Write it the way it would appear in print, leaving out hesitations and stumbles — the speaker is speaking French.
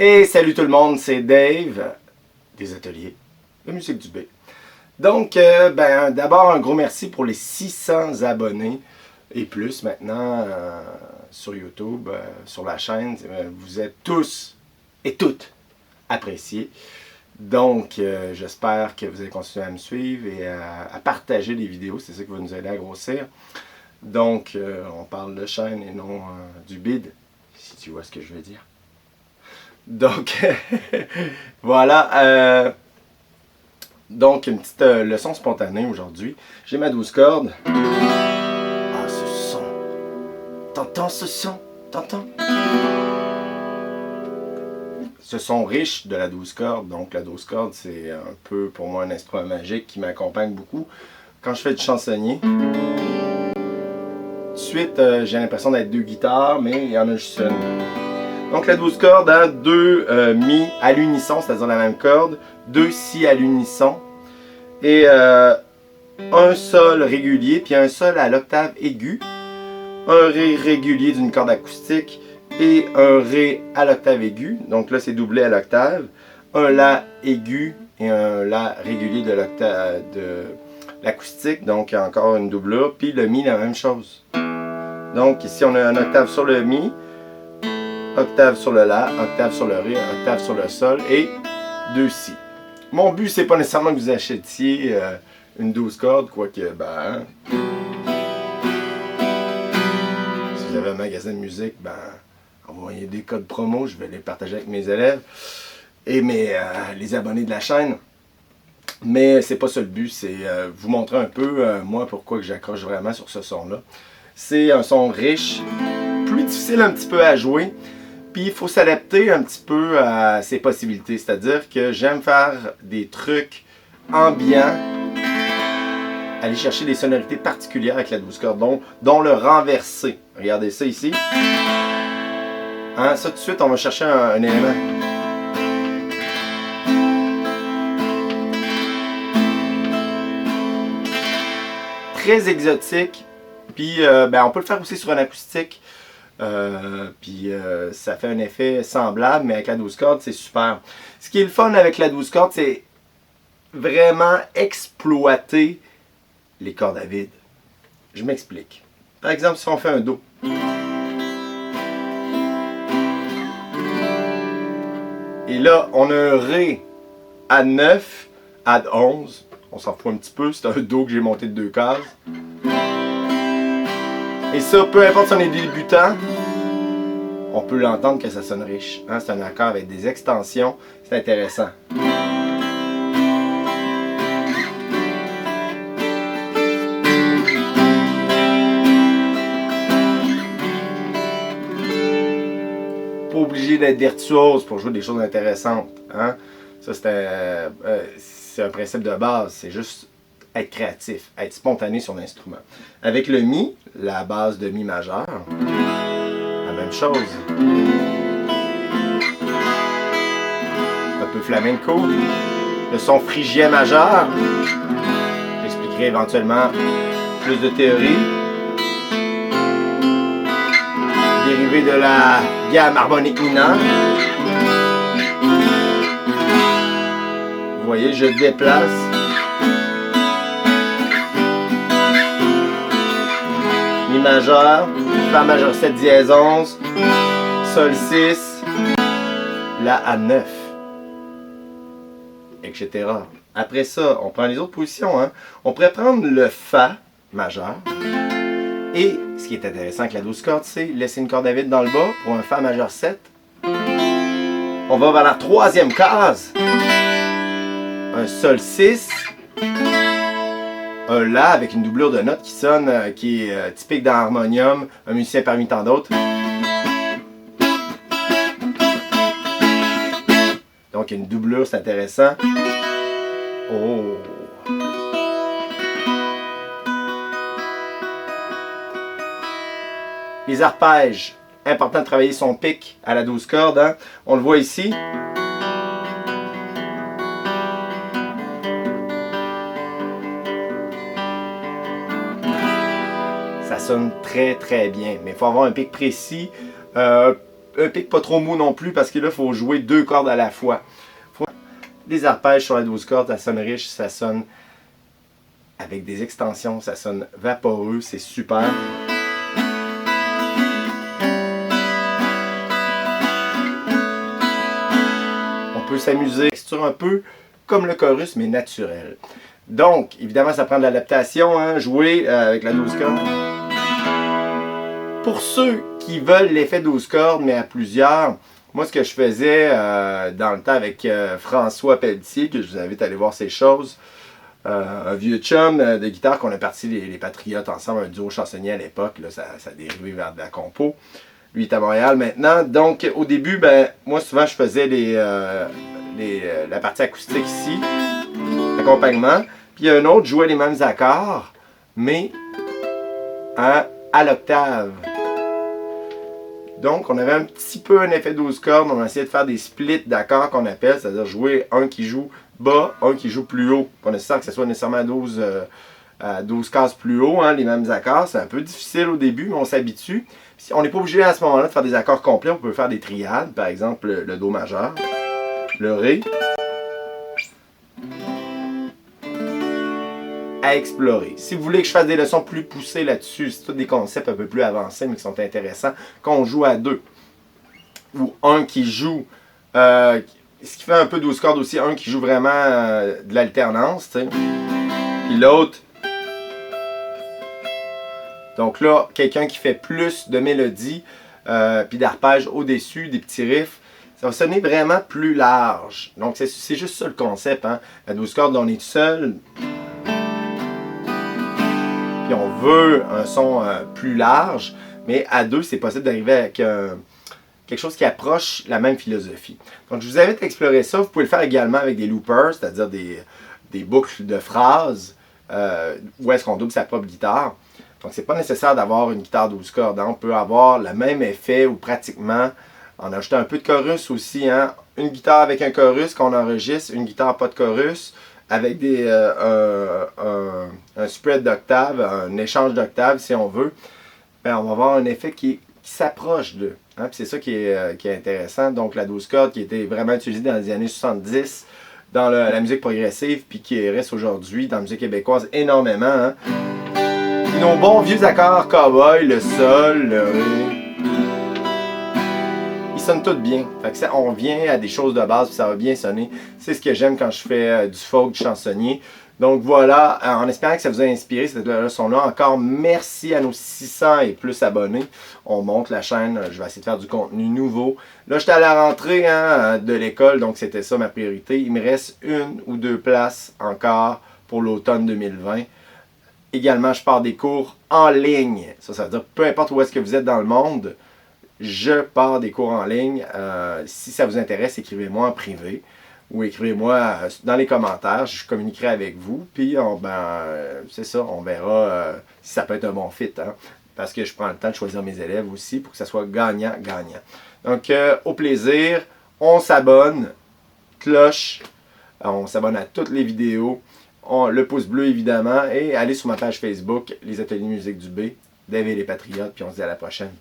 Et salut tout le monde, c'est Dave des ateliers de musique du B. Donc, d'abord un gros merci pour les 600 abonnés et plus maintenant sur YouTube, sur la chaîne. Vous êtes tous et toutes appréciés. Donc, j'espère que vous allez continuer à me suivre et à partager les vidéos. C'est ça qui va nous aider à grossir. Donc, on parle de chaîne et non du bid, si tu vois ce que je veux dire. Donc, voilà. Donc, une petite leçon spontanée aujourd'hui. J'ai ma 12 cordes. Ah, ce son. T'entends ce son? T'entends? Ce son riche de la 12 cordes. Donc, la 12 cordes, c'est un peu pour moi un instrument magique qui m'accompagne beaucoup quand je fais du chansonnier. Tout de suite, j'ai l'impression d'être deux guitares, mais il y en a juste une. Donc la 12 cordes a deux mi à l'unisson, c'est-à-dire la même corde, deux si à l'unisson, et un sol régulier, puis un sol à l'octave aiguë, un ré régulier d'une corde acoustique, et un ré à l'octave aiguë, donc là c'est doublé à l'octave, un la aigu et un la régulier de l'acoustique, donc encore une doublure, puis le mi la même chose. Donc ici on a un octave sur le mi, octave sur le la, octave sur le ré, octave sur le sol et deux si. Mon but, c'est pas nécessairement que vous achetiez une 12 cordes, quoique, si vous avez un magasin de musique, envoyez des codes promo, je vais les partager avec mes élèves et les abonnés de la chaîne. Mais c'est pas ça le but, c'est vous montrer un peu, moi, pourquoi j'accroche vraiment sur ce son-là. C'est un son riche, plus difficile un petit peu à jouer. Puis il faut s'adapter un petit peu à ses possibilités, c'est-à-dire que j'aime faire des trucs ambiants, aller chercher des sonorités particulières avec la 12 cordes, dont le renversé. Regardez ça ici. Hein, ça tout de suite, on va chercher un élément. Très exotique, puis on peut le faire aussi sur un acoustique. Ça fait un effet semblable, mais avec la 12 cordes, c'est super. Ce qui est le fun avec la 12 cordes, c'est vraiment exploiter les cordes à vide. Je m'explique. Par exemple, si on fait un Do. Et là, on a un Ré à 9, à 11. On s'en fout un petit peu, c'est un Do que j'ai monté de 2 cases. Et ça, peu importe si on est débutant, on peut l'entendre que ça sonne riche. Hein? C'est un accord avec des extensions, c'est intéressant. Pas obligé d'être virtuose pour jouer des choses intéressantes. Hein? Ça, c'est un principe de base, c'est juste être créatif, être spontané sur l'instrument. Avec le Mi, la base de Mi majeur, la même chose. Un peu flamenco. Le son phrygien majeur. J'expliquerai éventuellement plus de théorie. Dérivé de la gamme harmonique mineure. Vous voyez, je déplace. Mi majeur, Fa majeur 7 dièse 11, Sol 6, La à 9, etc. Après ça, on prend les autres positions. Hein. On pourrait prendre le Fa majeur. Et ce qui est intéressant avec la 12 cordes, c'est laisser une corde à vide dans le bas pour un Fa majeur 7. On va vers la troisième case. Un Sol 6. Un La avec une doublure de notes qui sonne, qui est typique dans l'harmonium, un musicien parmi tant d'autres. Donc une doublure, c'est intéressant. Oh! Les arpèges, important de travailler son pic à la 12 cordes. Hein? On le voit ici. Ça sonne très très bien, mais il faut avoir un pic précis. un pic pas trop mou non plus parce que là, il faut jouer 2 cordes à la fois. Des arpèges sur la 12 cordes, ça sonne riche, ça sonne avec des extensions, ça sonne vaporeux, c'est super. On peut s'amuser, c'est un peu comme le chorus, mais naturel. Donc, évidemment, ça prend de l'adaptation, hein, jouer avec la 12 cordes. Pour ceux qui veulent l'effet 12 cordes, mais à plusieurs, moi, ce que je faisais dans le temps avec François Pelletier, que je vous invite à aller voir ces choses, un vieux chum de guitare qu'on a parti les Patriotes ensemble, un duo chansonnier à l'époque, ça a dérivé vers de la compo. Lui est à Montréal maintenant. Donc, au début, ben, moi, souvent, je faisais la partie acoustique ici, l'accompagnement. Puis un autre jouait les mêmes accords, mais à l'octave. Donc, on avait un petit peu un effet 12 cordes. On a essayé de faire des splits d'accords qu'on appelle, c'est-à-dire jouer un qui joue bas, un qui joue plus haut. Pas nécessaire que ce soit nécessairement à 12 cases plus haut, hein, les mêmes accords. C'est un peu difficile au début, mais on s'habitue. On n'est pas obligé à ce moment-là de faire des accords complets. On peut faire des triades, par exemple le Do majeur, le Ré. À explorer. Si vous voulez que je fasse des leçons plus poussées là-dessus, c'est tous des concepts un peu plus avancés, mais qui sont intéressants, qu'on joue à 2. Ou un qui joue, ce qui fait un peu 12 cordes aussi, un qui joue vraiment de l'alternance, tu sais. Puis l'autre, donc là, quelqu'un qui fait plus de mélodies, puis d'arpèges au-dessus, des petits riffs, ça va sonner vraiment plus large. Donc c'est juste ça le concept, hein. La 12 cordes, on est seul. Puis on veut un son plus large, mais à 2, c'est possible d'arriver avec quelque chose qui approche la même philosophie. Donc je vous invite à explorer ça. Vous pouvez le faire également avec des loopers, c'est-à-dire des boucles de phrases, où est-ce qu'on double sa propre guitare. Donc c'est pas nécessaire d'avoir une guitare 12 cordes, hein. On peut avoir le même effet ou pratiquement, en ajoutant un peu de chorus aussi, hein. Une guitare avec un chorus qu'on enregistre, une guitare pas de chorus, avec un spread d'octaves, un échange d'octaves si on veut, ben on va avoir un effet qui s'approche d'eux. Hein? C'est ça qui est intéressant. Donc la 12 cordes qui était vraiment utilisée dans les années 70 dans la musique progressive, puis qui reste aujourd'hui dans la musique québécoise énormément. Hein? Puis nos bons vieux accords cowboy, le sol, le ré, ils sonnent tous bien. Fait que ça, on vient à des choses de base, puis ça va bien sonner. C'est ce que j'aime quand je fais du folk, du chansonnier. Donc voilà, en espérant que ça vous a inspiré cette leçon-là. Encore merci à nos 600 et plus abonnés. On monte la chaîne, je vais essayer de faire du contenu nouveau. Là, j'étais à la rentrée de l'école, donc c'était ça ma priorité. Il me reste 1 ou 2 places encore pour l'automne 2020. Également, je pars des cours en ligne. Ça veut dire peu importe où est-ce que vous êtes dans le monde, je pars des cours en ligne. Si ça vous intéresse, écrivez-moi en privé ou écrivez-moi dans les commentaires. Je communiquerai avec vous. Puis, c'est ça, on verra si ça peut être un bon fit. Hein, parce que je prends le temps de choisir mes élèves aussi pour que ça soit gagnant-gagnant. Donc, au plaisir, on s'abonne, cloche, on s'abonne à toutes les vidéos, le pouce bleu évidemment, et allez sur ma page Facebook, Les Ateliers Musique du B, Dave et les Patriotes, puis on se dit à la prochaine.